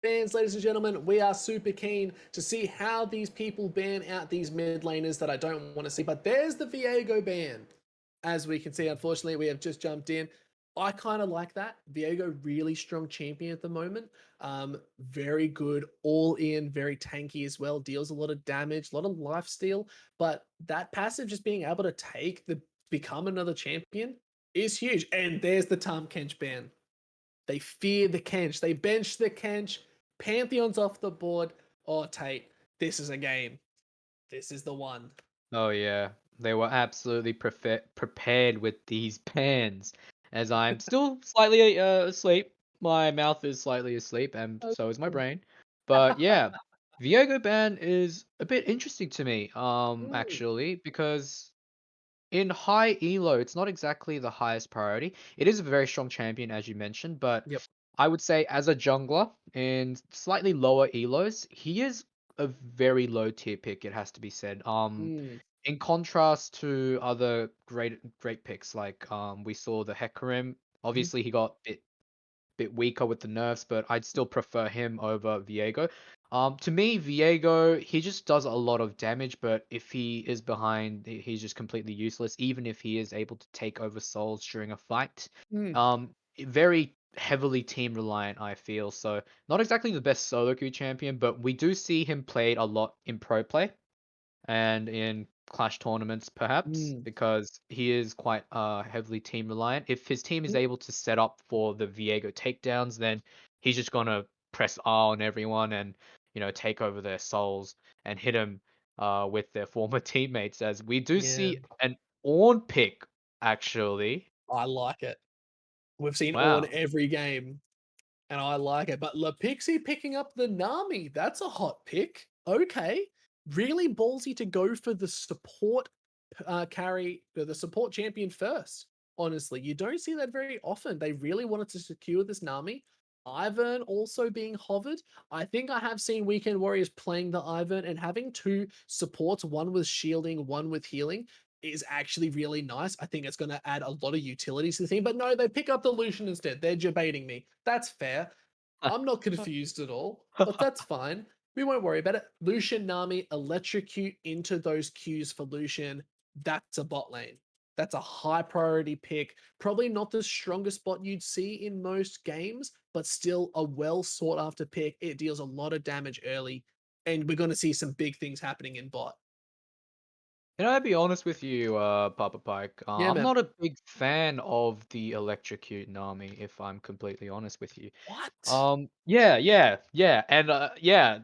Fans, ladies and gentlemen, we are super keen to see how these people ban out these mid laners that I don't want to see. But there's the Viego ban. As we can see, unfortunately, we have just jumped in. I kind of like that. Viego, really strong champion at the moment. Very good, all in, very tanky as well. Deals a lot of damage, a lot of life steal. But that passive, just being able to become another champion, is huge. And there's the Tahm Kench ban. They fear the Kench. They bench the Kench. Pantheon's off the board. Oh, Tate, this is a game. This is the one. Oh yeah, they were absolutely prepared with these pans. As I'm still slightly asleep, my mouth is slightly asleep, and Oh. so is my brain. But yeah, Viego ban is a bit interesting to me, Mm, actually, because in high elo, it's not exactly the highest priority. It is a very strong champion, as you mentioned, but yep. I would say as a jungler in slightly lower elos, he is a very low tier pick. It has to be said. Mm, In contrast to other great picks, like we saw the Hecarim. mhm, Obviously, he got bit weaker with the nerfs, but I'd still prefer him over Viego. To me, Viego, he just does a lot of damage, but if he is behind, he's just completely useless, even if he is able to take over souls during a fight. mm, Very heavily team reliant, I feel. So not exactly the best solo queue champion, but we do see him played a lot in pro play and in clash tournaments perhaps mm, because he is quite heavily team reliant. If his team is mm. able to set up for the Viego takedowns, then he's just gonna press R on everyone and take over their souls and hit them with their former teammates. As we do Yeah, see an Ornn pick actually. I like it. We've seen Ornn Wow. every game, and I like it. But Lapixie picking up the Nami, that's a hot pick. Okay. Really ballsy to go for the support carry, the support champion first. Honestly, you don't see that very often. They really wanted to secure this Nami. Ivern also being hovered. I think I have seen Weekend Warriors playing the Ivern and having two supports, one with shielding, one with healing, is actually really nice. I think it's going to add a lot of utilities to the team. But no, they pick up the Lucian instead. They're debating me. That's fair. I'm not confused at all, but that's fine. We won't worry about it. Lucian Nami electrocute into those queues for Lucian. That's a bot lane. That's a high priority pick. Probably not the strongest spot you'd see in most games, but still a well sought after pick. It deals a lot of damage early, and we're going to see some big things happening in bot. Can I be honest with you, Papa Pike? Yeah, I'm man. not a big fan of the electrocute Nami, if I'm completely honest with you. What? Yeah, and yeah,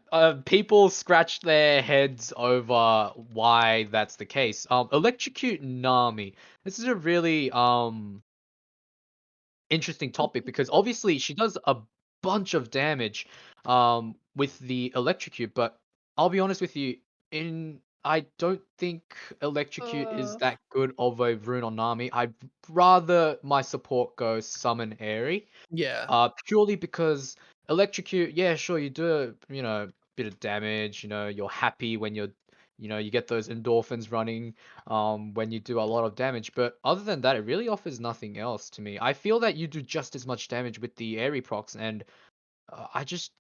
people scratch their heads over why that's the case. Electrocute Nami. This is a really interesting topic because obviously she does a bunch of damage with the electrocute, but I'll be honest with you, in I don't think electrocute is Uh, that good of a rune on Nami. I'd rather my support go summon airy. yeah. Purely because electrocute, yeah, sure, you do bit of damage. You're happy when you get those endorphins running. When you do a lot of damage, but other than that, it really offers nothing else to me. I feel that you do just as much damage with the airy procs, and I just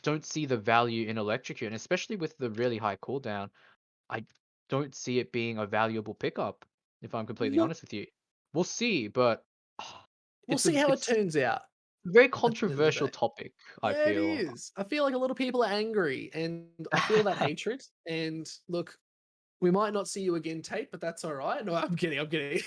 don't see the value in electrocute, and especially with the really high cooldown, I don't see it being a valuable pickup. If I'm completely Look, honest with you, we'll see, but we'll see how it it's turns out a very at the end of the controversial day. topic, I Yeah, it feel. is. I feel like a lot of people are angry, and I feel that hatred. And look, we might not see you again, Tate, but that's all right. No, I'm kidding. I'm kidding.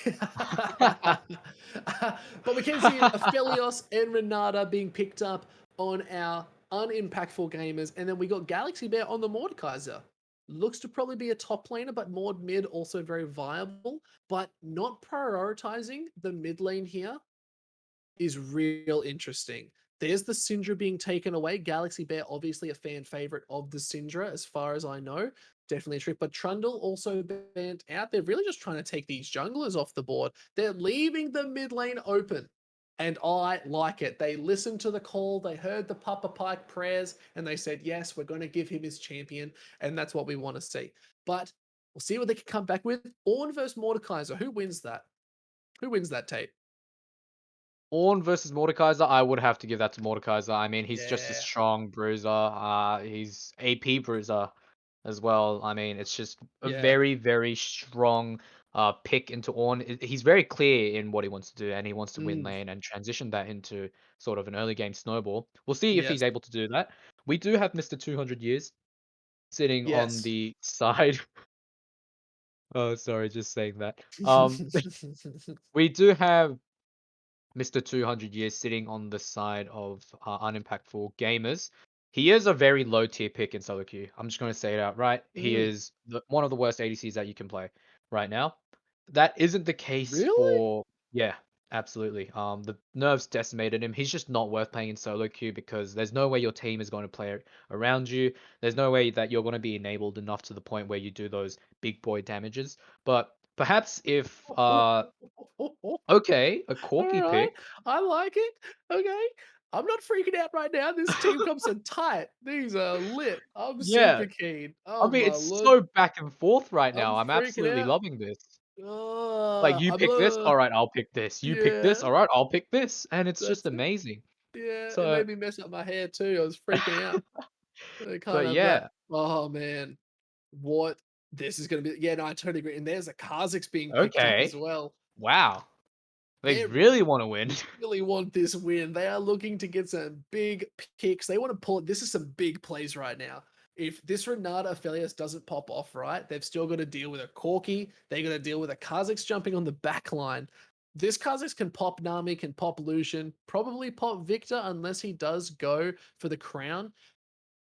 But we can see Aphelios and Renata being picked up on our unimpactful gamers, and then we got Galaxy Bear on the Mordekaiser. Looks to probably be a top laner, but Mord mid also very viable, but not prioritizing the mid lane here is real interesting. There's the Syndra being taken away. Galaxy Bear, obviously a fan favorite of the Syndra, as far as I know. Definitely a trick. But Trundle also banned out. They're really just trying to take these junglers off the board. They're leaving the mid lane open. And I like it. They listened to the call, they heard the Papa Pike prayers, and they said, yes, we're going to give him his champion. And that's what we want to see. But we'll see what they can come back with. Ornn versus Mordekaiser. Who wins that? Who wins that, Tate? Ornn versus Mordekaiser, I would have to give that to Mordekaiser. I mean, he's just a Yeah. strong bruiser. He's AP bruiser as well. I mean, it's just a Yeah. very, very strong pick into Ornn. He's very clear in what he wants to do, and he wants to win Mm. lane and transition that into sort of an early game snowball. We'll see if Yes. he's able to do that. We do have Mr. 200 Years sitting on Yes. the side. Oh, sorry, just saying that. We do have Mr. 200 Years sitting on the side of unimpactful gamers. He is a very low tier pick in solo queue. I'm just going to say it outright. He Mm. is one of the worst ADCs that you can play right now. That isn't the case Really? for, yeah, absolutely. The nerfs decimated him. He's just not worth playing in solo queue because there's no way your team is going to play around you. There's no way that you're going to be enabled enough to the point where you do those big boy damages. But perhaps if okay, a Corky Alright, pick. I like it. Okay. I'm not freaking out right now. This team comps are tight. These are lit. I'm Yeah, super keen. I Oh mean, my it's lord. so back and forth right I'm now. I'm freaking absolutely out. loving this. Like, you I'm pick this, alright, I'll pick this. You pick this, yeah, alright, I'll pick this, and it's just that's it. amazing. Yeah, it So, made me mess up my hair too. I was freaking out. I can't but have that. yeah, Oh man. What this is gonna be, yeah, no, I totally agree. And there's a Kha'Zix being picked up as okay. well. Wow. They They really wanna win. really want this win. They are looking to get some big kicks. They want to pull it. This is some big plays right now. If this Renata Aphelios doesn't pop off right, they've still got to deal with a Corki. They got to deal with a Kha'Zix jumping on the back line. This Kha'Zix can pop Nami, can pop Lucian, probably pop Victor unless he does go for the crown.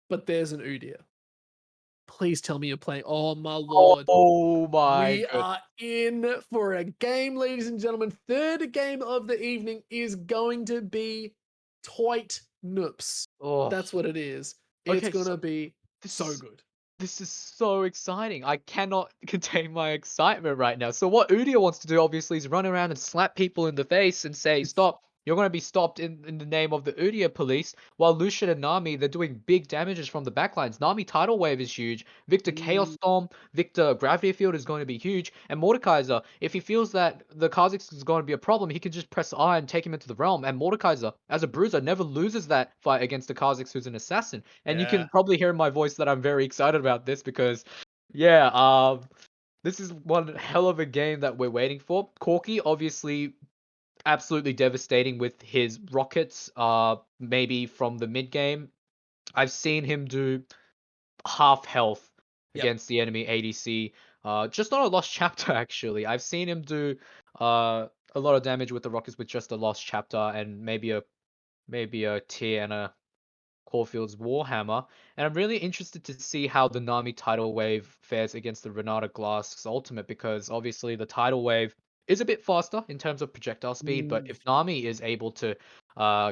But there's an Udyr. Please tell me you're playing. Oh my lord. Oh my We good. are in for a game, ladies and gentlemen. Third game of the evening is going to be Toit Noops. Oh, That's what it is. It's okay, gonna so be this so is good. This is so exciting. I cannot contain my excitement right now. So what Udia wants to do obviously is run around and slap people in the face and say, "Stop. You're going to be stopped in the name of the Udia police." While Lucian and Nami, they're doing big damages from the backlines. Nami Tidal Wave is huge. Victor Chaos Mm, Storm, Victor Gravity Field is going to be huge. And Mordekaiser, if he feels that the Kha'Zix is going to be a problem, he can just press I and take him into the realm. And Mordekaiser, as a bruiser, never loses that fight against the Kha'Zix who's an assassin. And you yeah. can probably hear in my voice that I'm very excited about this because, yeah, this is one hell of a game that we're waiting for. Corky, obviously, absolutely devastating with his rockets. Maybe from the mid game, I've seen him do half health Yep. against the enemy ADC. Just on a lost chapter actually. I've seen him do a lot of damage with the rockets with just a lost chapter and maybe a tier and a Caulfield's Warhammer, and I'm really interested to see how the Nami Tidal Wave fares against the Renata Glass Ultimate because obviously the Tidal Wave is a bit faster in terms of projectile speed, but Mm, if Nami is able to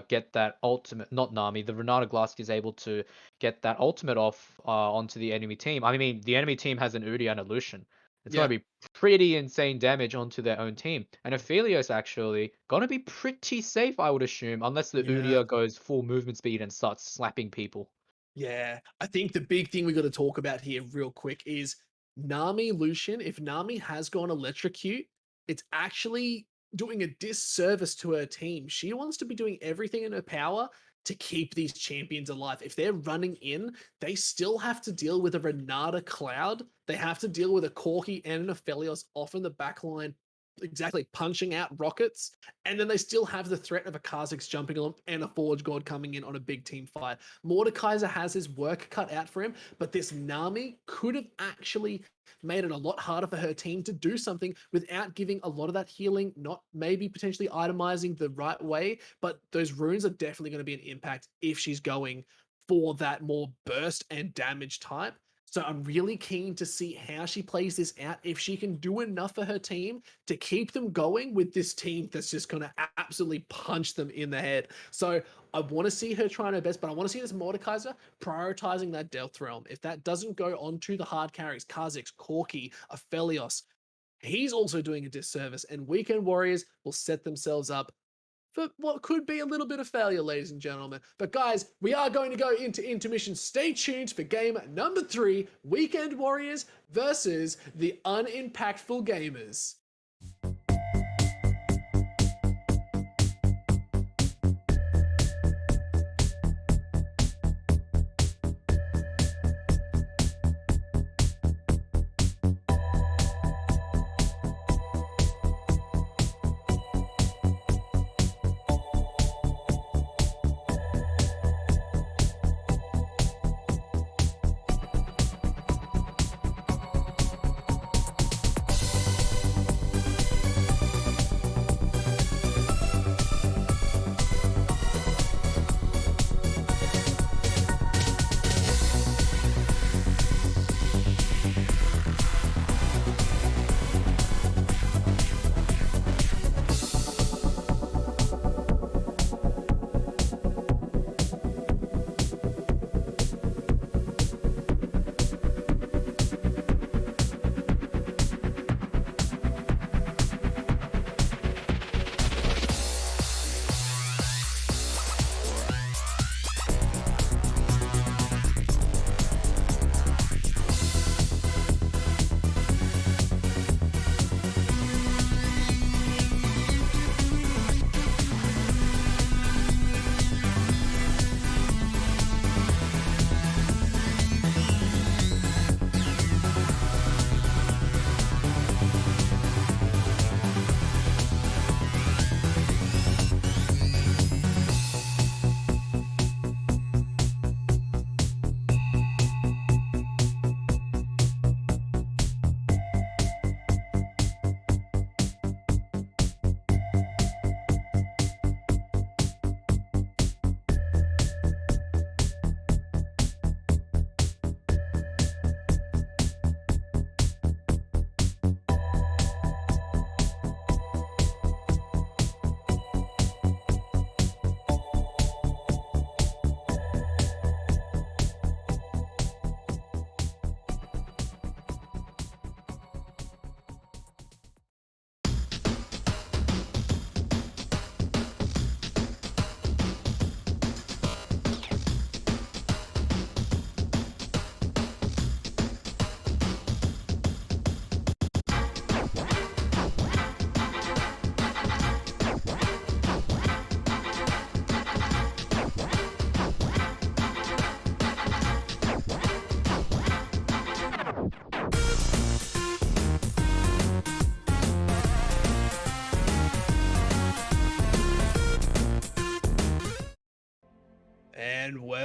get that ultimate, not Nami, the Renata Glass is able to get that ultimate off onto the enemy team. I mean, the enemy team has an Udi and a Lucian. It's going yeah. to be pretty insane damage onto their own team. And Aphelios actually gonna be pretty safe, I would assume, unless the Yeah. Udyr goes full movement speed and starts slapping people. Yeah, I think the big thing we got to talk about here real quick is Nami Lucian. If Nami has gone electrocute, it's actually doing a disservice to her team. She wants to be doing everything in her power to keep these champions alive. If they're running in, they still have to deal with a Renata Cloud. They have to deal with a Corki and an Aphelios off in the back line, exactly punching out rockets. And then they still have the threat of a Kha'Zix jumping on and a Forge God coming in on a big team fight. Mordekaiser has his work cut out for him, but this Nami could have actually made it a lot harder for her team to do something without giving a lot of that healing, not maybe potentially itemizing the right way, but those runes are definitely going to be an impact if she's going for that more burst and damage type. So I'm really keen to see how she plays this out. If she can do enough for her team to keep them going with this team that's just going to absolutely punch them in the head. So I want to see her trying her best, but I want to see this Mordekaiser prioritizing that Death Realm. If that doesn't go onto the hard carries, Kha'Zix, Corki, Aphelios, he's also doing a disservice, and Weekend Warriors will set themselves up for what could be a little bit of failure, ladies and gentlemen. But guys, we are going to go into intermission. Stay tuned for game number 3, Weekend Warriors versus the UnImpactful Gamers.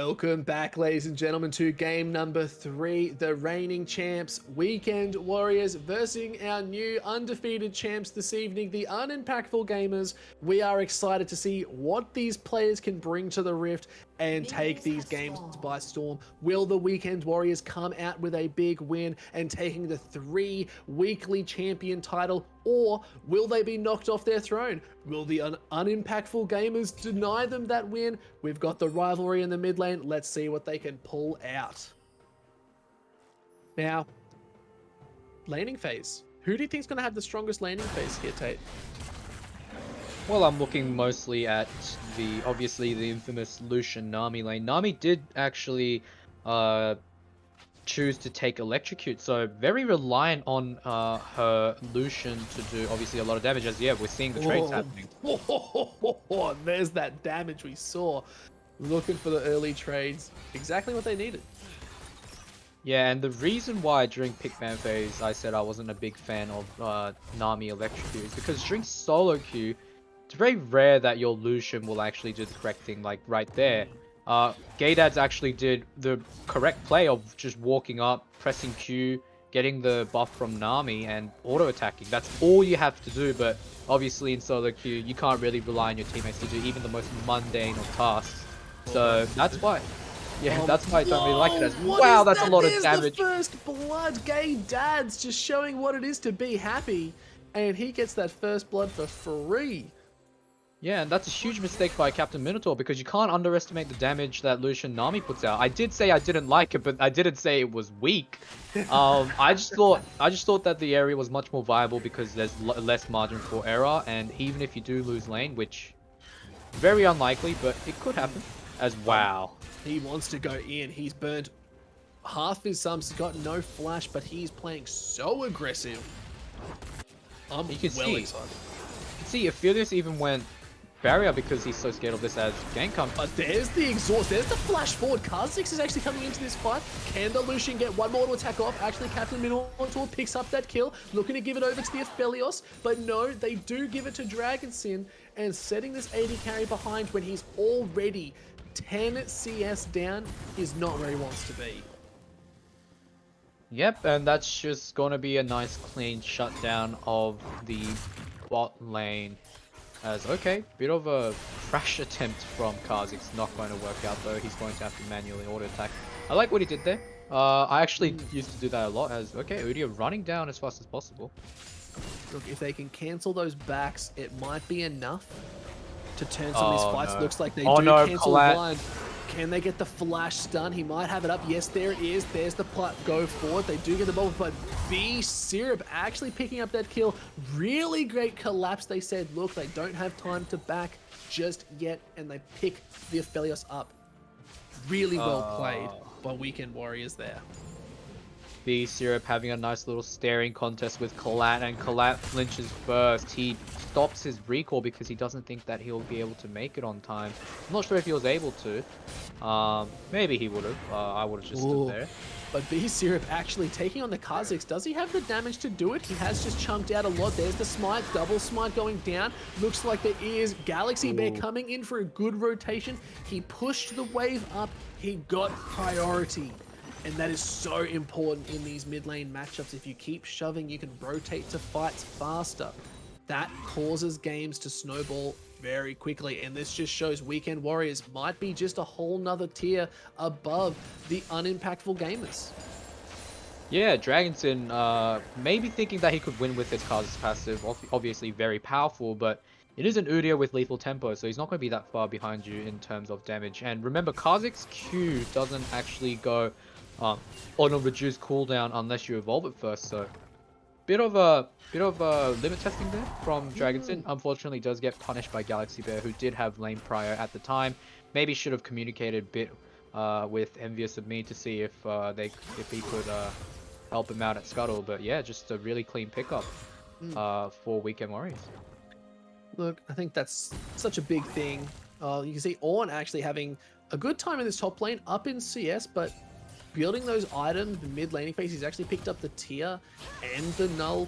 Welcome back, ladies and gentlemen, to game number 3, the reigning champs, Weekend Warriors, versus our new undefeated champs this evening, the UnImpactful Gamers. We are excited to see what these players can bring to the Rift and take these games by storm. Will the Weekend Warriors come out with a big win and taking the 3 weekly champion title, or will they be knocked off their throne? Will the UnImpactful Gamers deny them that win? We've got the rivalry in the mid lane. Let's see what they can pull out. Now, laning phase. Who do you think is going to have the strongest laning phase here, Tate? Well, I'm looking mostly at obviously the infamous Lucian Nami lane. Nami did actually choose to take Electrocute, so very reliant on her Lucian to do obviously a lot of damage, as we're seeing the trades happening. There's that damage we saw. Looking for the early trades. Exactly what they needed. Yeah, and the reason why during pick ban phase I said I wasn't a big fan of Nami Electrocute is because during solo queue, it's very rare that your Lucian will actually do the correct thing, like right there. Gaydads actually did the correct play of just walking up, pressing Q, getting the buff from Nami, and auto-attacking. That's all you have to do, but obviously in solo queue, you can't really rely on your teammates to do even the most mundane of tasks. So that's why... Yeah, that's why I don't really like it as... Wow, that's a lot of damage. The first blood. Gaydads just showing what it is to be happy. And he gets that first blood for free. Yeah, and that's a huge mistake by Captain Minotaur, because you can't underestimate the damage that Lucian Nami puts out. I did say I didn't like it, but I didn't say it was weak. I just thought that the area was much more viable because there's less margin for error, and even if you do lose lane, which very unlikely, but it could happen. As wow. He wants to go in. He's burnt half his sums. He's got no flash, but he's playing so aggressive. I'm you can well see, excited. You can see Aphelios even went barrier because he's so scared of this as gank comes. But there's the exhaust. There's the flash forward. Kha'Zix is actually coming into this fight. Can the Lucian get one more to attack off? Actually, Captain Minotaur picks up that kill, looking to give it over to the Aphelios. But no, they do give it to Dragonsin, and setting this AD carry behind when he's already 10 CS down is not where he wants to be. Yep, and that's just going to be a nice clean shutdown of the bot lane. As, okay, bit of a crash attempt from Kha'Zix, not going to work out though. He's going to have to manually auto attack. I like what he did there. I actually used to do that a lot as, okay, Udyr running down as fast as possible. Look, if they can cancel those backs, it might be enough to turn some of these fights. No. Looks like they Oh do no, cancel Colette. blind. Can they get the flash stun? He might have it up. Yes, there it is. There's the plot. Go forward. They do get the ball, but B Syrup actually picking up that kill. Really great collapse. They said, look, they don't have time to back just yet, and they pick the Aphelios up. Really well played by Weekend Warriors there. B Syrup having a nice little staring contest with Colette, and Colette flinches first. He stops his recall because he doesn't think that he'll be able to make it on time. I'm not sure if he was able to. Maybe he would have. I would have just stood there. But B Syrup actually taking on the Kha'Zix. Does he have the damage to do it? He has just chunked out a lot. There's the smite, double smite going down. Looks like there is Galaxy Bear coming in for a good rotation. He pushed the wave up. He got priority. And that is so important in these mid lane matchups. If you keep shoving, you can rotate to fights faster. That causes games to snowball very quickly. And this just shows Weekend Warriors might be just a whole nother tier above the UnImpactful Gamers. Yeah, Dragonsin maybe thinking that he could win with his Kha'Zix passive. Obviously very powerful, but it is an Udyr with lethal tempo, so he's not going to be that far behind you in terms of damage. And remember, Kha'Zix Q doesn't actually go on a reduced cooldown unless you evolve it first, so bit of a limit testing there from Dragonsin. Unfortunately does get punished by Galaxy Bear, who did have lane prior at the time. Maybe should have communicated a bit with Envious of Me to see if he could help him out at Scuttle, but yeah, just a really clean pickup for Weekend Warriors. Look, I think that's such a big thing. You can see Ornn actually having a good time in this top lane up in CS, but building those items, the mid laning phase, he's actually picked up the tier and the null.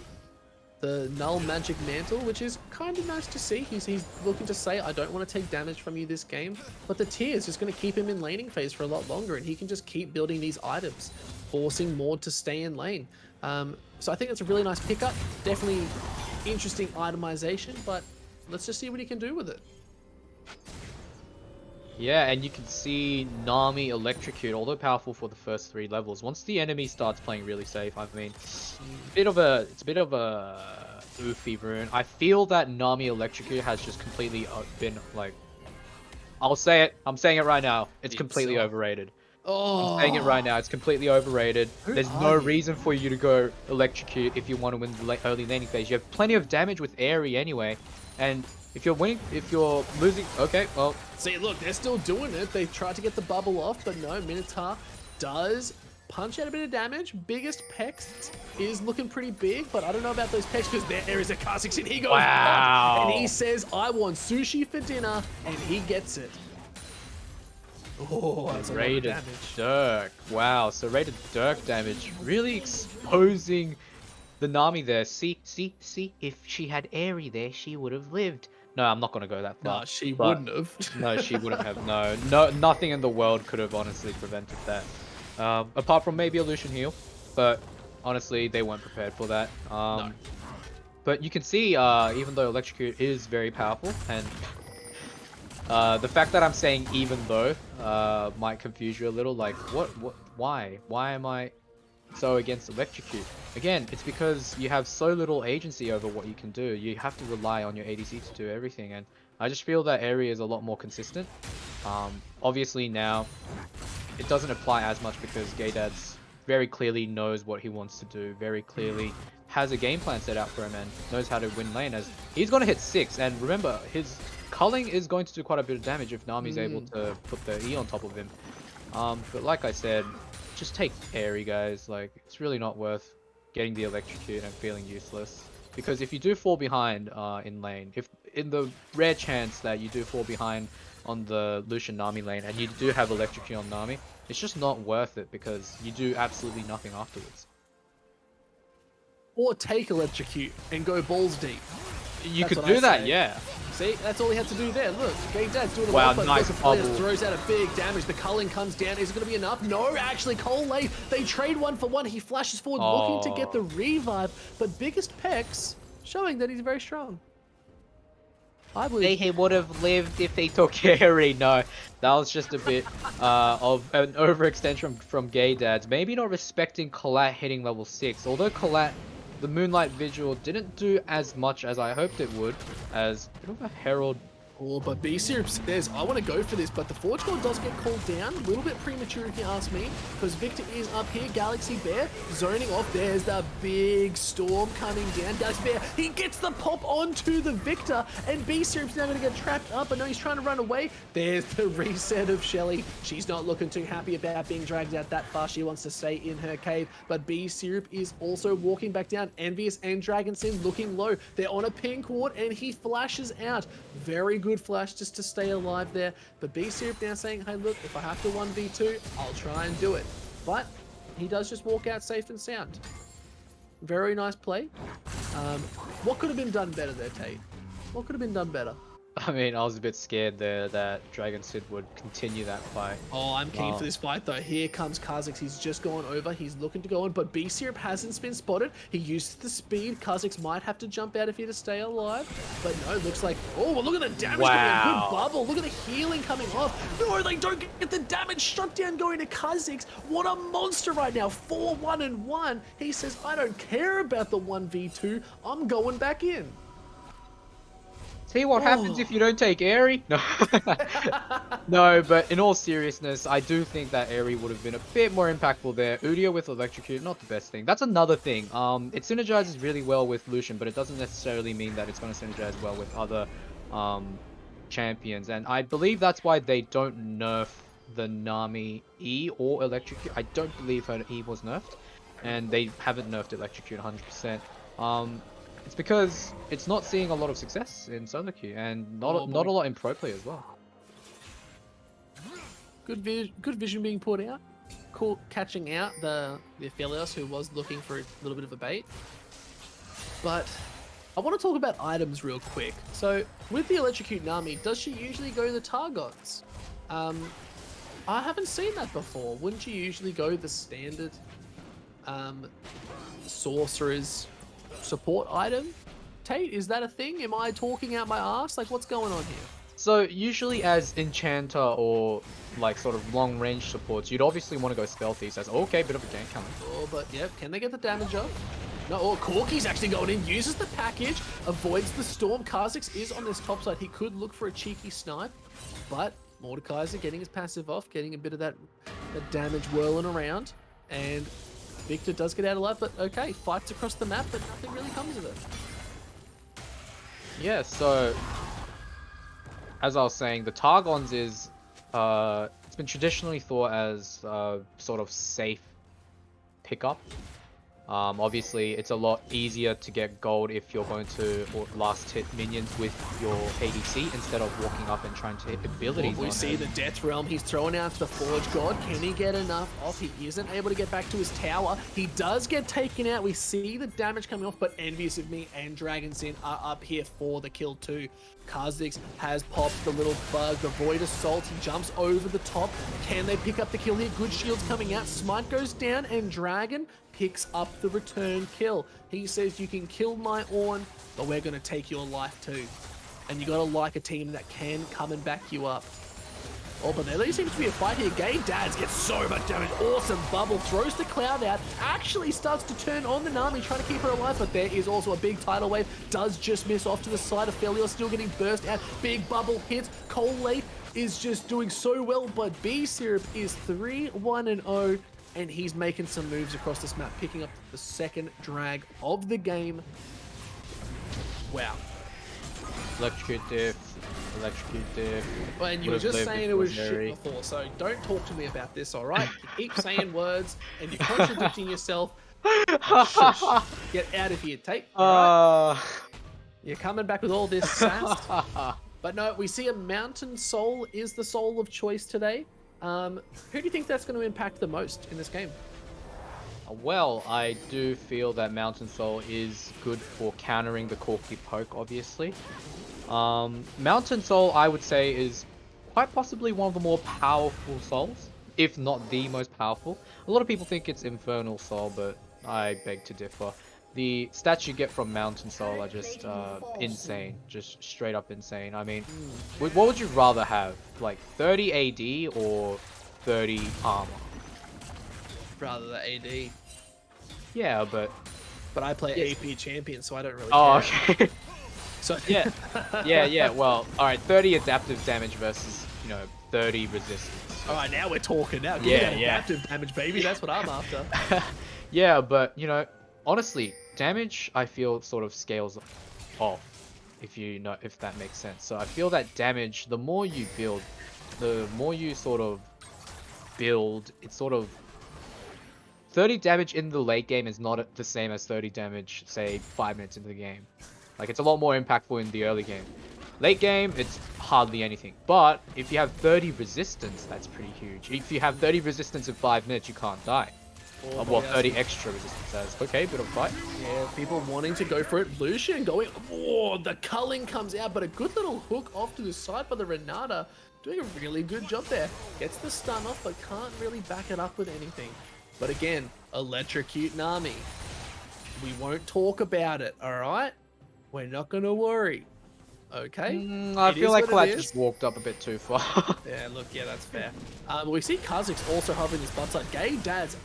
the Null Magic Mantle, which is kind of nice to see. He's looking to say, I don't want to take damage from you this game, but the tier is just going to keep him in laning phase for a lot longer, and he can just keep building these items, forcing Maud to stay in lane. So I think it's a really nice pickup. Definitely interesting itemization, but let's just see what he can do with it. Yeah, and you can see Nami Electrocute, although powerful for the first 3 levels. Once the enemy starts playing really safe, I mean, it's a bit of a oofy rune. I feel that Nami Electrocute has just completely been like, I'll say it. I'm saying it right now. It's completely overrated. I'm saying it right Oh, now. It's completely overrated. who There's are no you? reason for you to go Electrocute if you want to win the early laning phase. You have plenty of damage with Aerie anyway, and if you're losing, okay, well. See, look, they're still doing it. They tried to get the bubble off, but no, Minotaur does punch out a bit of damage. Biggest Pex is looking pretty big, but I don't know about those Pex because there is a Kha'Zix and he goes pop, and he Wow. says, I want sushi for dinner, and he gets it. Oh, that's a lot of Rated damage. Dirk. Wow, so rated Dirk damage. Really exposing the Nami there. See, if she had Aerie there, she would have lived. No, I'm not gonna go that far. No, she But wouldn't have. no, she wouldn't have. No, nothing in the world could have honestly prevented that. Apart from maybe a Lucian heal, but honestly, they weren't prepared for that. No. But you can see, even though Electrocute is very powerful, and the fact that I'm saying even though might confuse you a little. Like, why? Why am I so against Electrocute? Again, it's because you have so little agency over what you can do. You have to rely on your ADC to do everything, and I just feel that Aerie is a lot more consistent. Obviously now, it doesn't apply as much because Gaydad's very clearly knows what he wants to do, very clearly has a game plan set out for him and knows how to win lane, as he's going to hit 6, and remember, his culling is going to do quite a bit of damage if Nami's able to put the E on top of him. But like I said, just take Aerie, guys. Like, it's really not worth getting the Electrocute and feeling useless. Because if you do fall behind in lane, if in the rare chance that you do fall behind on the Lucian Nami lane and you do have Electrocute on Nami, it's just not worth it because you do absolutely nothing afterwards. Or take Electrocute and go balls deep. You That's could what do I that, say. yeah. See, that's all he had to do there. Look, Gaydad's doing a Wow, lot, but nice look, bubble. throws out a big damage. The culling comes down. Is it going to be enough? No, actually, Cole late. They trade 1 for 1. He flashes forward, looking to get the revive. But biggest Pex showing that he's very strong. I believe He would have lived if they took Aerie. No, that was just a bit of an overextension from Gaydad's. Maybe not respecting Colette hitting level 6. Although Colette, the Moonlight Vigil, didn't do as much as I hoped it would, as a bit of a Herald. Oh, but B-Syrup says, I want to go for this, but the Forge God does get called down. A little bit premature if you ask me, because Victor is up here. Galaxy Bear zoning off. There's the big storm coming down. Galaxy Bear, he gets the pop onto the Victor, and B-Syrup's now going to get trapped up. I know he's trying to run away. There's the reset of Shelly. She's not looking too happy about being dragged out that far. She wants to stay in her cave, but B-Syrup is also walking back down. Envious and Dragon Sin looking low. They're on a pink ward, and he flashes out. Very good flash just to stay alive there. But B-Syrup now saying, hey, look, if I have to 1v2, I'll try and do it. But he does just walk out safe and sound. Very nice play. What could have been done better there, Tate? What could have been done better? I mean, I was a bit scared there that Dragon Sid would continue that fight. Oh, I'm keen for this fight though. Here comes Kha'Zix. He's just gone over. He's looking to go on, but B-Syrup hasn't been spotted. He used the speed. Kha'Zix might have to jump out of here to stay alive. But no, looks like... Oh, well, look at the damage coming out. Good bubble. Look at the healing coming off. No, they don't get the damage shut down going to Kha'Zix. What a monster right now. 4-1-1. He says, I don't care about the 1v2. I'm going back in. See what happens if you don't take Aerie? No. No, but in all seriousness, I do think that Aerie would have been a bit more impactful there. Udyr with Electrocute, not the best thing. That's another thing. It synergizes really well with Lucian, but it doesn't necessarily mean that it's going to synergize well with other champions. And I believe that's why they don't nerf the Nami E or Electrocute. I don't believe her E was nerfed, and they haven't nerfed Electrocute 100%. It's because it's not seeing a lot of success in solo queue, and not a lot in pro play as well. Good vision being put out. Cool catching out the Aphelios who was looking for a little bit of a bait. But I want to talk about items real quick. So with the Electrocute Nami, does she usually go the Targons? Um, I haven't seen that before. Wouldn't you usually go the standard um, sorcerer's support item? Tate, is that a thing? Am I talking out my ass? Like, what's going on here? So usually as enchanter or like sort of long range supports, you'd obviously want to go stealthy. So okay, bit of a gank coming. Oh, but yeah, can they get the damage up? No, oh, Corky's actually going in, uses the package, avoids the storm. Kha'Zix is on this top side. He could look for a cheeky snipe, but Mordekaiser getting his passive off, getting a bit of that damage whirling around, and Victor does get out alive, but okay, fights across the map, but nothing really comes of it. Yeah, so as I was saying, the Targons is it's been traditionally thought as sort of safe pickup. Obviously, it's a lot easier to get gold if you're going to last hit minions with your ADC instead of walking up and trying to hit abilities. We see the Death Realm. He's throwing out the Forge God. Can he get enough off? He isn't able to get back to his tower. He does get taken out. We see the damage coming off, but Envious of Me and Dragon's Sin are up here for the kill too. Kha'Zix has popped the little bug, the Void Assault. He jumps over the top. Can they pick up the kill here? Good shields coming out. Smite goes down, and Dragon picks up the return kill. He says, you can kill my Ornn, but we're going to take your life too. And you got to like a team that can come and back you up. Oh, but there seems to be a fight here. Gay Dads gets so much damage. Awesome bubble. Throws the cloud out. Actually starts to turn on the Nami, trying to keep her alive. But there is also a big tidal wave. Does just miss off to the side of Felior. Still getting burst out. Big bubble hits. Colate is just doing so well. But B-Syrup is 3-1-0. And he's making some moves across this map, picking up the second drag of the game. Wow. Electrocute diff. Well, and you were just saying it was shit before, so don't talk to me about this, alright? You keep saying words, and you're contradicting yourself. Shush. Get out of here, Tate. Alright? You're coming back with all this sass. But no, we see a Mountain Soul is the soul of choice today. Who do you think that's going to impact the most in this game? Well, I do feel that Mountain Soul is good for countering the Corky poke, obviously. Mountain Soul, I would say, is quite possibly one of the more powerful souls, if not the most powerful. A lot of people think it's Infernal Soul, but I beg to differ. The stats you get from Mountain Soul are just insane, just straight up insane. I mean, what would you rather have, like 30 AD or 30 armor? Rather the AD. Yeah, but I play AP champion, so I don't really care. Oh, okay. So yeah. Well, all right, 30 adaptive damage versus 30 resistance. All right, now we're talking. Now, yeah. adaptive damage, baby. That's what I'm after. Yeah, but honestly, damage I feel sort of scales off, if that makes sense. So I feel that damage, the more you build, the more you sort of build. It's sort of 30 damage in the late game is not the same as 30 damage, say 5 minutes into the game. Like, it's a lot more impactful in the early game. Late game, it's hardly anything. But if you have 30 resistance, that's pretty huge. If you have 30 resistance in 5 minutes, you can't die. Well, 30 extra resistance says. Okay, bit of a fight. Yeah, people wanting to go for it. Lucian going, oh, the culling comes out, but a good little hook off to the side by the Renata. Doing a really good job there. Gets the stun off, but can't really back it up with anything. But again, Electrocute Nami. We won't talk about it, alright? We're not going to worry. Okay? I feel like Flat just walked up a bit too far. Yeah, look, yeah, that's fair. We see Kha'Zix also hovering his butt side. Gay Dad's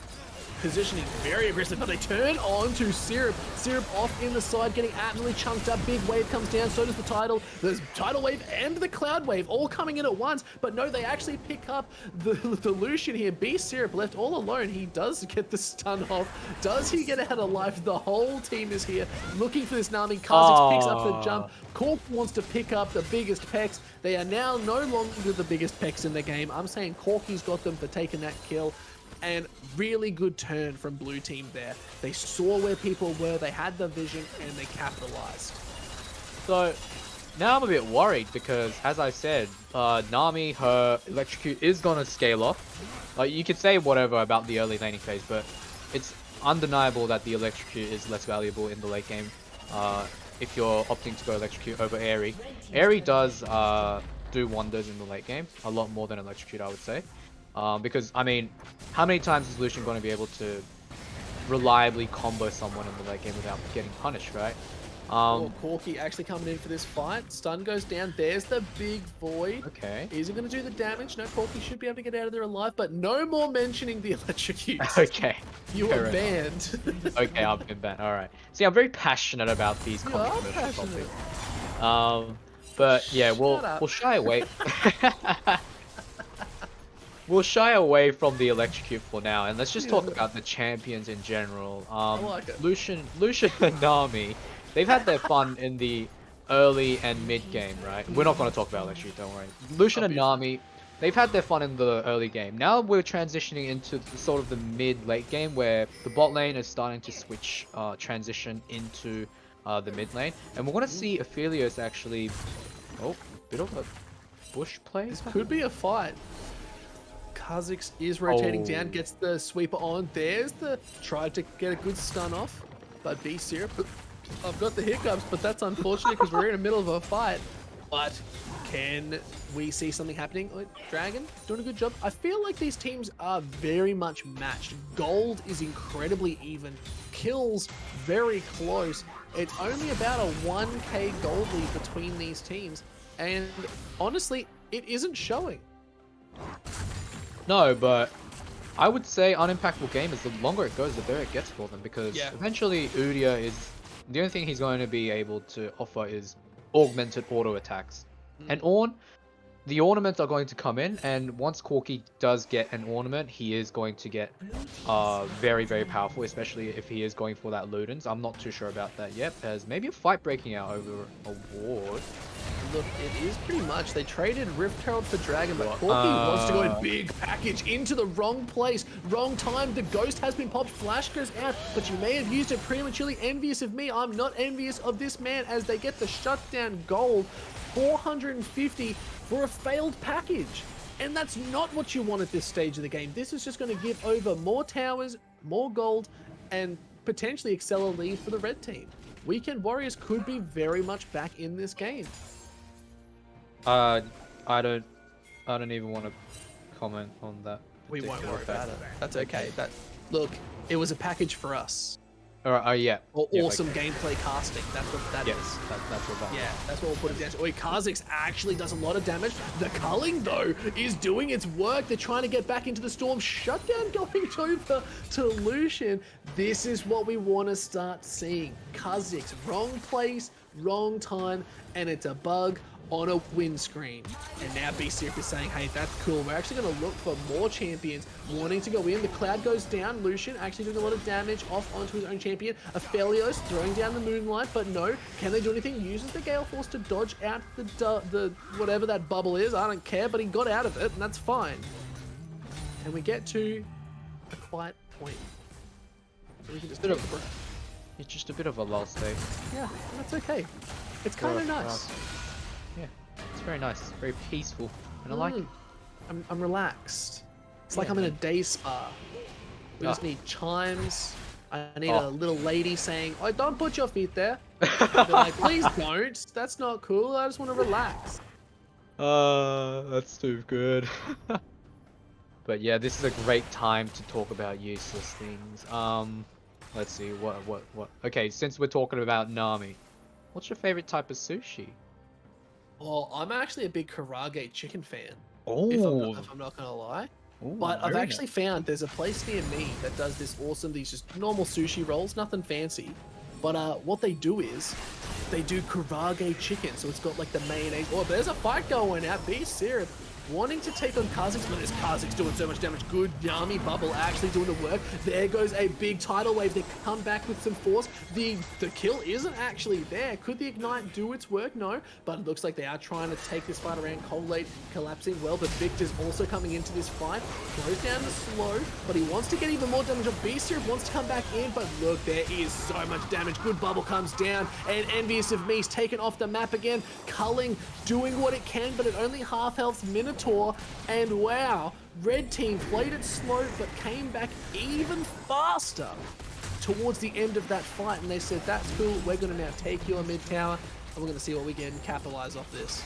positioning very aggressive, but they turn on to Syrup. Syrup off in the side, getting absolutely chunked up. Big wave comes down, so does the tidal. There's tidal wave and the cloud wave all coming in at once, but no, they actually pick up the Lucian here. B-Syrup left all alone. He does get the stun off. Does he get out of life? The whole team is here looking for this Nami. Kha'Zix picks up the jump. Cork wants to pick up the biggest pecs. They are now no longer the biggest pecs in the game. I'm saying Corky's got them for taking that kill. And really good turn from blue team there. They saw where people were, they had the vision, and they capitalized. So now I'm a bit worried because, as I said, Nami, her Electrocute is going to scale off. You could say whatever about the early laning phase, but it's undeniable that the Electrocute is less valuable in the late game. if you're opting to go Electrocute over Airy. Airy does do wonders in the late game, a lot more than Electrocute, I would say. Because, I mean, how many times is Lucian going to be able to reliably combo someone in the late game without getting punished, right? Oh, Corki actually coming in for this fight. Stun goes down. There's the big void. Okay. Is it going to do the damage? No, Corki should be able to get out of there alive, but no more mentioning the electrocutes. Okay. You Fair are enough. banned. Okay, I've been banned. Alright. See, I'm very passionate about these You are controversial passionate. topics. But yeah, we'll shy away. We'll shy away from the electrocute for now, and let's just talk about the champions in general. I like it. Lucian and Nami, they've had their fun in the early and mid game, right? We're not going to talk about electrocute, don't worry. Lucian and Nami, they've had their fun in the early game. Now we're transitioning into sort of the mid-late game where the bot lane is starting to switch, transition into the mid lane, and we're going to see Aphelios actually, oh, bit of a bush play. This could be a fight. Kha'Zix is rotating down, gets the sweeper on. There's the tried to get a good stun off, but B Syrup. I've got the hiccups, but that's unfortunate because we're in the middle of a fight. But can we see something happening? Oh, Dragon doing a good job. I feel like these teams are very much matched. Gold is incredibly even. Kills very close. It's only about a 1k gold lead between these teams. And honestly, it isn't showing. No, but I would say UnImpactful game is the longer it goes, the better it gets for them, because eventually Udia is the only thing he's going to be able to offer is augmented auto attacks. And the ornaments are going to come in, and once Corki does get an ornament, he is going to get very, very powerful, especially if he is going for that Ludens. I'm not too sure about that yet. There's maybe a fight breaking out over a ward. Look, it is pretty much. They traded Rift Herald for Dragon, but Corki wants to go in big package into the wrong place. Wrong time. The ghost has been popped. Flash goes out, but you may have used it prematurely. Envious of me. I'm not envious of this man as they get the shutdown gold. 450 for a failed package. And that's not what you want at this stage of the game. This is just going to give over more towers, more gold, and potentially excel a lead for the red team. Weekend Warriors could be very much back in this game. I don't even want to comment on that. We won't worry about it. That's okay. Look, it was a package for us. Alright, yeah. Or awesome gameplay casting. That's what that is. That's what that is. Yeah, that's what we'll put it down to. Oi, Kha'Zix actually does a lot of damage. The culling, though, is doing its work. They're trying to get back into the storm. Shutdown going over to Lucian. This is what we want to start seeing. Kha'Zix, wrong place, wrong time, and it's a bug on a windscreen. And now B-Syrup is saying, hey, that's cool. We're actually going to look for more champions wanting to go in. The cloud goes down. Lucian actually doing a lot of damage off onto his own champion. Aphelios throwing down the moonlight, but no. Can they do anything? Uses the Gale Force to dodge out the whatever that bubble is. I don't care, but he got out of it, and that's fine. And we get to a quiet point. So we can just take a breath. It's just a bit of a lull state. Yeah, that's okay. It's kind of nice. Yeah, it's very nice. It's very peaceful, and I like it. I'm relaxed. It's like I'm in a day spa. We just need chimes. I need a little lady saying, "Oh, don't put your feet there." I'll be like, please don't. That's not cool. I just want to relax. That's too good. But yeah, this is a great time to talk about useless things. Let's see, what? Okay, since we're talking about Nami, what's your favorite type of sushi? Well, I'm actually a big karage chicken fan. Oh. If I'm not gonna lie. Ooh, but I've actually found there's a place near me that does this awesome, these just normal sushi rolls, nothing fancy. But what they do is, they do karage chicken. So it's got like the mayonnaise. Oh, there's a fight going out. B-Syrup wanting to take on Kha'Zix, but this Kha'Zix doing so much damage. Good Yami bubble actually doing the work. There goes a big tidal wave. They come back with some force. The kill isn't actually there. Could the Ignite do its work? No, but it looks like they are trying to take this fight around. Colate collapsing well, but Victor's also coming into this fight. Goes down to slow, but he wants to get even more damage. B-Syrup wants to come back in, but look, there is so much damage. Good bubble comes down, and Envious of Me's taken off the map again. Culling doing what it can, but it only half health Minotaur, and wow, red team played it slow, but came back even faster. towards the end of that fight, and they said, that's cool, we're going to now take your mid tower, and we're going to see what we can capitalize off this.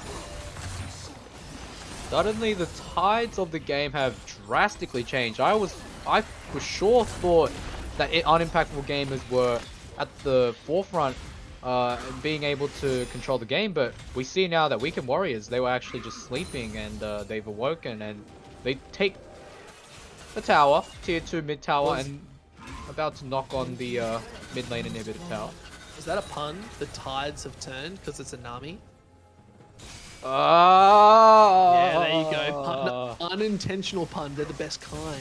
Suddenly, the tides of the game have drastically changed. I for sure thought that unimpactful gamers were at the forefront, being able to control the game, but we see now that Weekend Warriors, they were actually just sleeping, and they've awoken, and they take the tower, tier 2 mid tower, and about to knock on the mid lane inhibitor tower. Is that a pun? The tides have turned because it's a Nami? Yeah, there you go. Pun, unintentional pun. They're the best kind.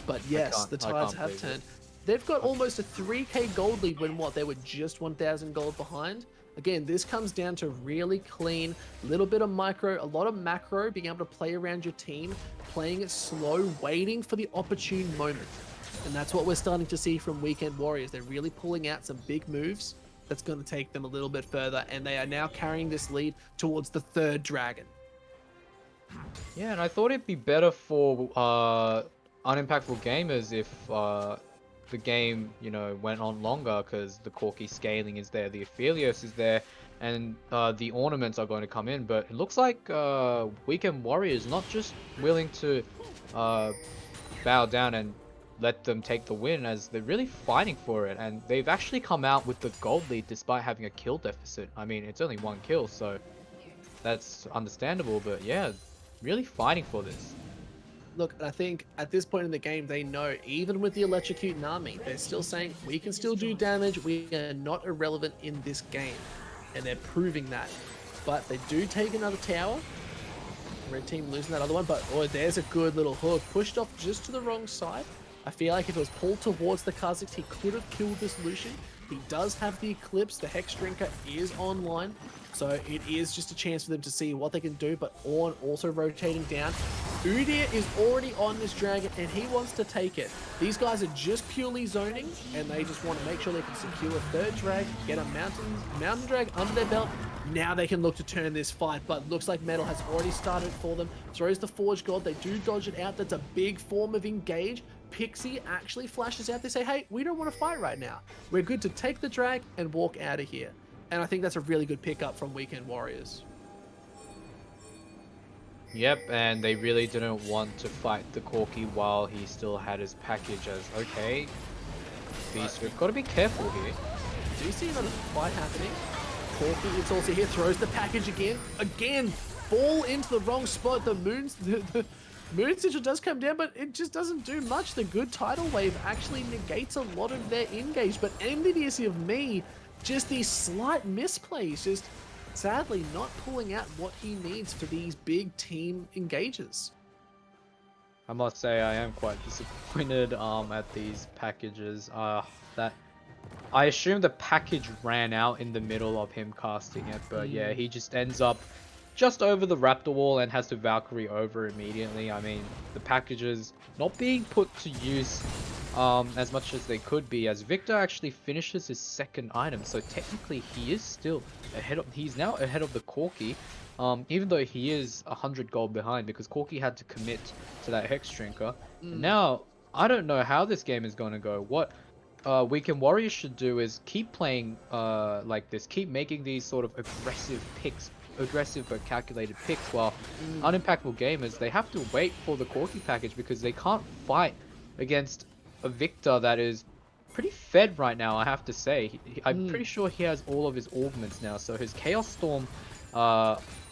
But yes, the tides have turned. They've got almost a 3k gold lead when what? They were just 1,000 gold behind. Again, this comes down to really clean, little bit of micro, a lot of macro, being able to play around your team, playing it slow, waiting for the opportune moment. And that's what we're starting to see from Weekend Warriors. They're really pulling out some big moves that's going to take them a little bit further, and they are now carrying this lead towards the 3rd dragon. Yeah, and I thought it'd be better for unimpactful gamers if the game, you know, went on longer, because the Corki scaling is there, the Aphelios is there, and the ornaments are going to come in. But it looks like Weekend Warriors not just willing to bow down and let them take the win, as they're really fighting for it, and they've actually come out with the gold lead despite having a kill deficit. I mean, it's only 1 kill, so that's understandable, but yeah, really fighting for this. Look, I think at this point in the game, they know, even with the Electrocute Nami, they're still saying, we can still do damage, we are not irrelevant in this game. And they're proving that. But they do take another tower. Red team losing that other one, but oh, there's a good little hook. Pushed off just to the wrong side. I feel like if it was pulled towards the Kha'Zix, he could have killed this Lucian. He does have the Eclipse, the Hex Drinker is online, so it is just a chance for them to see what they can do, but Ornn also rotating down. Udyr is already on this dragon, and he wants to take it. These guys are just purely zoning, and they just want to make sure they can secure a 3rd drag, get a mountain drag under their belt. Now they can look to turn this fight, but looks like Metal has already started for them. Throws the Forge God, they do dodge it out. That's a big form of engage. Pixie actually flashes out. They say, hey, we don't want to fight right now. We're good to take the drag and walk out of here. And I think that's a really good pickup from Weekend Warriors. Yep, and they really didn't want to fight the Corki while he still had his package, as, okay, we've got to be careful here. Do you see another fight happening? Corki, it's also here, throws the package again. Again, fall into the wrong spot. The Moon Sigil does come down, but it just doesn't do much. The good tidal wave actually negates a lot of their engage, but envious of me, just these slight misplays, just sadly not pulling out what he needs for these big team engages. I must say I am quite disappointed at these packages. That I assume the package ran out in the middle of him casting it, but yeah, he just ends up just over the Raptor wall and has to Valkyrie over immediately. I mean, the packages not being put to use as much as they could be, as Victor actually finishes his 2nd item, so technically he is still ahead of, he's now ahead of the Corki, even though he is 100 gold behind, because Corki had to commit to that Hex Drinker. Now, I don't know how this game is going to go. What Weekend Warriors should do is keep playing like this, keep making these sort of aggressive but calculated picks, while unimpactful gamers, they have to wait for the Corki package, because they can't fight against a Victor that is pretty fed right now, I have to say. I'm pretty sure he has all of his augments now, so his Chaos Storm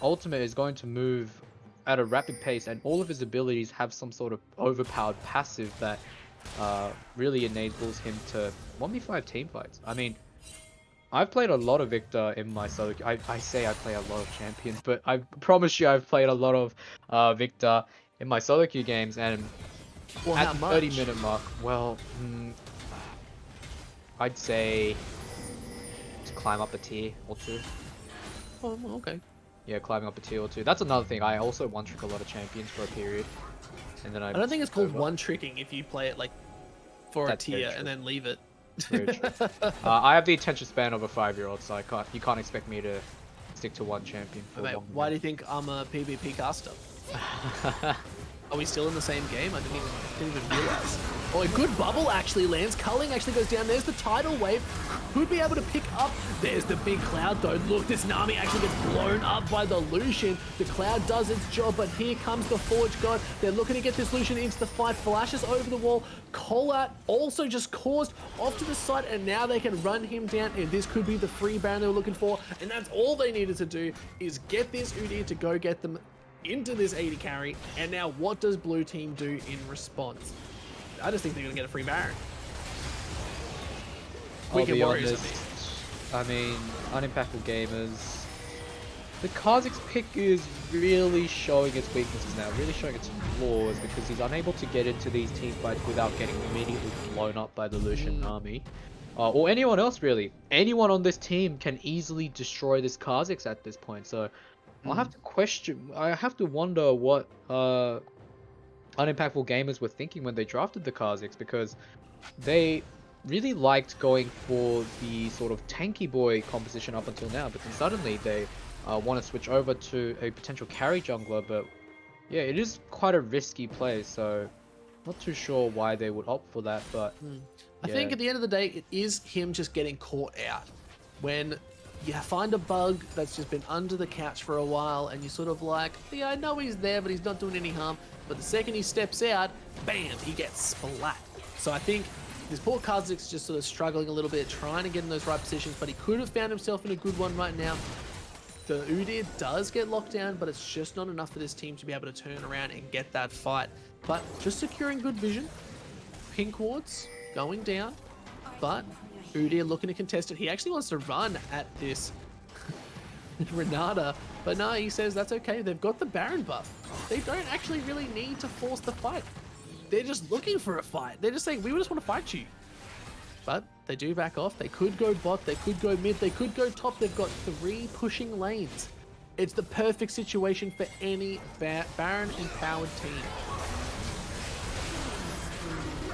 ultimate is going to move at a rapid pace, and all of his abilities have some sort of overpowered passive that really enables him to 1v5 teamfights. I mean, I've played a lot of Victor in my solo. I say I play a lot of champions, but I promise you I've played a lot of Victor in my solo queue games, and well, at the 30-minute mark, well, I'd say to climb up a tier or 2. Oh, okay. Yeah, climbing up a tier or 2. That's another thing. I also one-trick a lot of champions for a period, and then I don't think it's called one-tricking if you play it like for a tier and then leave it. Very true. I have the attention span of a 5-year-old, so you can't expect me to stick to one champion for long. Why do you think I'm a PvP caster? Are we still in the same game? I didn't even realize. Oh, a good bubble actually lands. Culling actually goes down. There's the tidal wave. Could be able to pick up. There's the big cloud though. Look, this Nami actually gets blown up by the Lucian. The cloud does its job, but here comes the Forge God. They're looking to get this Lucian into the fight. Flashes over the wall. Collat also just caused off to the side, and now they can run him down, and this could be the free Baron they were looking for, and that's all they needed to do is get this Udyr to go get them into this 80 carry. And now what does blue team do in response? I just think they're gonna get a free Baron. Weekend Warriors. I mean, UnImpactful gamers. The Kha'Zix pick is really showing its weaknesses now, really showing its flaws, because he's unable to get into these team fights without getting immediately blown up by the Lucian army. Or anyone else really. Anyone on this team can easily destroy this Kha'Zix at this point, so I have to wonder what UnImpactful gamers were thinking when they drafted the Kha'Zix, because they really liked going for the sort of tanky boy composition up until now, but then suddenly they want to switch over to a potential carry jungler. But yeah, it is quite a risky play, so not too sure why they would opt for that. But I think at the end of the day, it is him just getting caught out. When you find a bug that's just been under the couch for a while, and you're sort of like, yeah, I know he's there, but he's not doing any harm. But the second he steps out, bam, he gets splat. So I think this poor Kha'Zix just sort of struggling a little bit, trying to get in those right positions, but he could have found himself in a good one right now. The Udyr does get locked down, but it's just not enough for this team to be able to turn around and get that fight. But just securing good vision. Pink wards going down, but Udyr looking to contest it. He actually wants to run at this Renata, but no, he says that's okay. They've got the Baron buff. They don't actually really need to force the fight. They're just looking for a fight. They're just saying, we just want to fight you. But they do back off. They could go bot, they could go mid, they could go top. They've got 3 pushing lanes. It's the perfect situation for any Baron empowered team.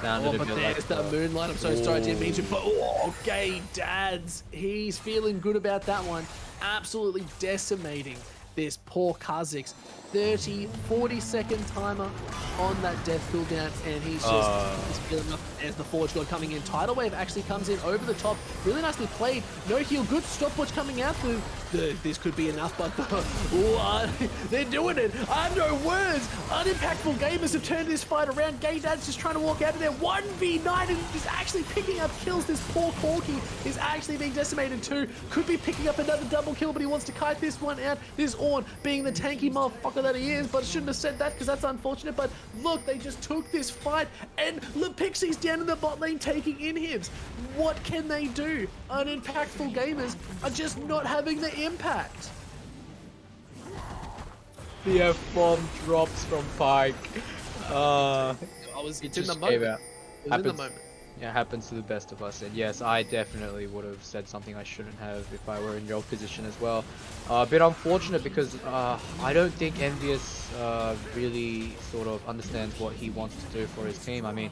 But there's the Moonlight. I'm so sorry I didn't mean to, but okay, Dads. He's feeling good about that one. Absolutely decimating this poor Kha'Zix. 40-second timer on that death cooldown, and he's just feeling up as the Forge God coming in. Tidal Wave actually comes in over the top. Really nicely played. No heal. Good stopwatch coming out. This could be enough, but they're doing it. I have no words. UnImpactful gamers have turned this fight around. Gay Dad's just trying to walk out of there. 1v9, and he's actually picking up kills. This poor Corki is actually being decimated too. Could be picking up another double kill, but he wants to kite this one out. This Ornn, being the tanky motherfucker that he is, but shouldn't have said that because that's unfortunate. But look, they just took this fight, and Lepixie's down in the bot lane taking inhibs. What can they do? UnImpactful gamers are just not having the impact. The F-bomb drops from Pyke. It's in the moment. It was in the moment. Yeah, happens to the best of us. And yes, I definitely would have said something I shouldn't have if I were in your position as well. A bit unfortunate because I don't think Envious really sort of understands what he wants to do for his team. I mean,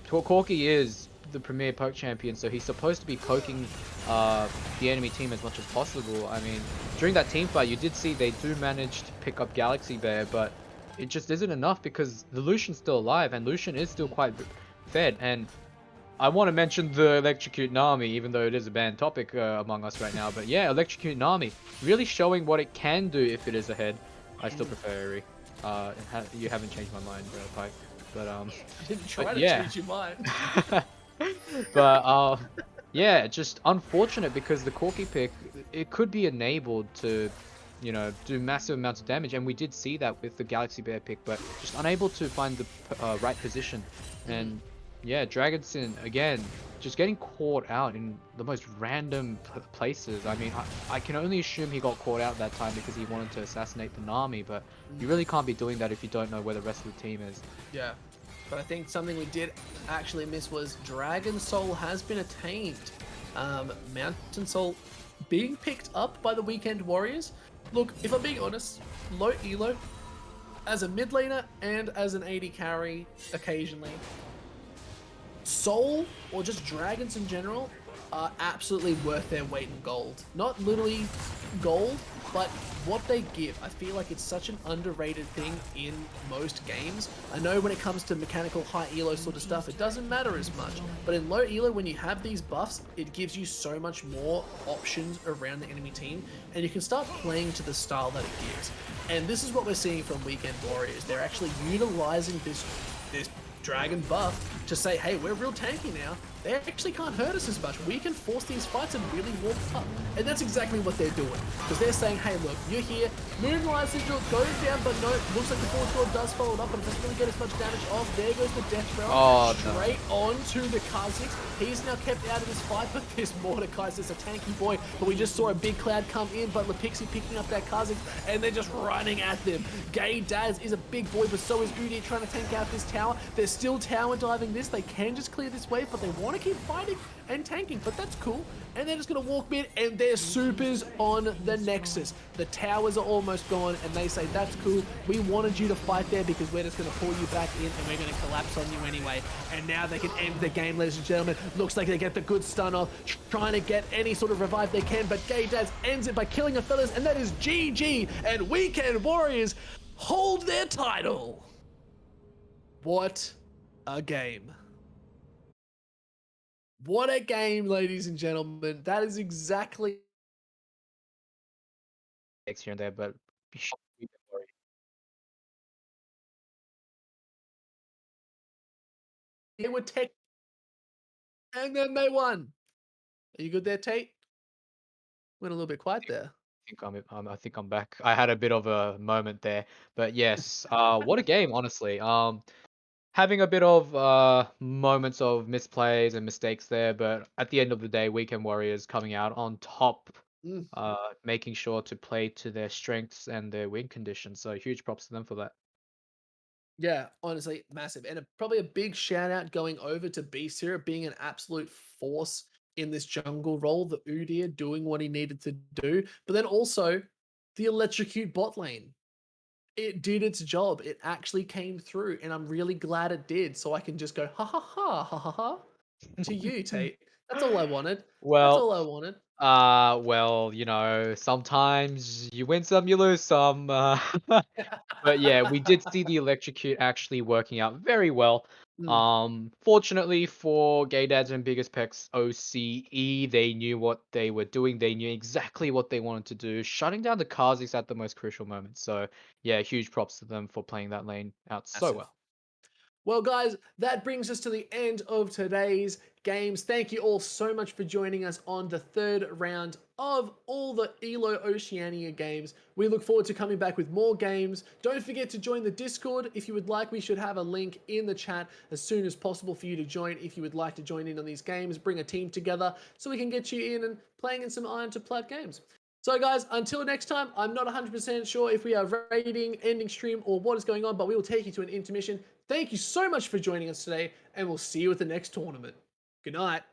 Corki is the premier poke champion, so he's supposed to be poking the enemy team as much as possible. I mean, during that team fight, you did see they do manage to pick up Galaxy Bear, but it just isn't enough because the Lucian's still alive, and Lucian is still quite fed. And I want to mention the Electrocute Nami, even though it is a banned topic among us right now. But yeah, Electrocute Nami, really showing what it can do if it is ahead. I still prefer Eri. You haven't changed my mind, Pyke. But I didn't try to change your mind. But yeah, just unfortunate because the Corki pick, it could be enabled to, you know, do massive amounts of damage, and we did see that with the Galaxy Bear pick, but just unable to find the right position. And yeah, Dragonson again, just getting caught out in the most random places. I mean, I can only assume he got caught out that time because he wanted to assassinate the Nami, but you really can't be doing that if you don't know where the rest of the team is. Yeah. But I think something we did actually miss was Dragon Soul has been attained. Mountain Soul being picked up by the Weekend Warriors. Look, if I'm being honest, low elo as a mid laner and as an AD carry occasionally. Soul or just dragons in general are absolutely worth their weight in gold. Not literally gold, but what they give, I feel like it's such an underrated thing in most games. I know when it comes to mechanical high elo sort of stuff, it doesn't matter as much. But in low elo, when you have these buffs, it gives you so much more options around the enemy team, and you can start playing to the style that it gives. And this is what we're seeing from Weekend Warriors. They're actually utilizing this dragon buff to say, hey, we're real tanky now. They actually can't hurt us as much. We can force these fights and really warp up. And that's exactly what they're doing. Because they're saying, hey, look, you're here. Moonlight Sigil goes down, but no, looks like the forward sword does follow it up, but it doesn't really get as much damage off. There goes the Death Realm. Oh, Straight on to the Kha'Zix. He's now kept out of this fight, but this Mordekaiser's just a tanky boy. But we just saw a big cloud come in, but Lepixie picking up that Kha'Zix, and they're just running at them. Gay Daz is a big boy, but so is Udi trying to tank out this tower. They're still tower diving this. They can just clear this wave, but they want to keep fighting and tanking, but that's cool. And they're just going to walk mid, and their supers on the Nexus. The towers are almost gone, and they say, that's cool. We wanted you to fight there because we're just going to pull you back in, and we're going to collapse on you anyway. And now they can end the game, ladies and gentlemen. Looks like they get the good stun off, trying to get any sort of revive they can, but Gay Daz ends it by killing a fellas, and that is GG, and Weekend Warriors hold their title. What a game. What a game, ladies and gentlemen. That is exactly here and there, but be sure to worry. they were tech, and then they won. Are you good there, Tate? Went a little bit quiet there. I think I'm back. I had a bit of a moment there, but yes, what a game, honestly. Having a bit of moments of misplays and mistakes there, but at the end of the day, Weekend Warriors coming out on top, Mm. making sure to play to their strengths and their win conditions. So huge props to them for that. Yeah, honestly, massive. And probably a big shout out going over to Beast here, being an absolute force in this jungle role, the Udyr doing what he needed to do, but then also the electrocute bot lane. It did its job. It actually came through, and I'm really glad it did. So I can just go ha ha ha ha ha ha to you, Tate. That's all I wanted. That's Well, all I wanted. sometimes you win some, you lose some. But yeah, we did see the electrocute actually working out very well. Mm, Fortunately for Gay Dads and Biggest Pecs OCE, they knew what they were doing. They knew exactly what they wanted to do, shutting down the Kha'Zix at the most crucial moment. So yeah, huge props to them for playing that lane out so massive. well. Well, guys, that brings us to the end of today's games. Thank you all so much for joining us on the third round of all the ELOceania games. We look forward to coming back with more games. Don't forget to join the Discord if you would like. We should have a link in the chat as soon as possible for you to join if you would like to join in on these games. Bring a team together so we can get you in and playing in some Iron to Plat games. So guys, until next time, I'm not 100% sure if we are raiding, ending stream, or what is going on, but we will take you to an intermission. Thank you so much for joining us today, and we'll see you at the next tournament. Good night.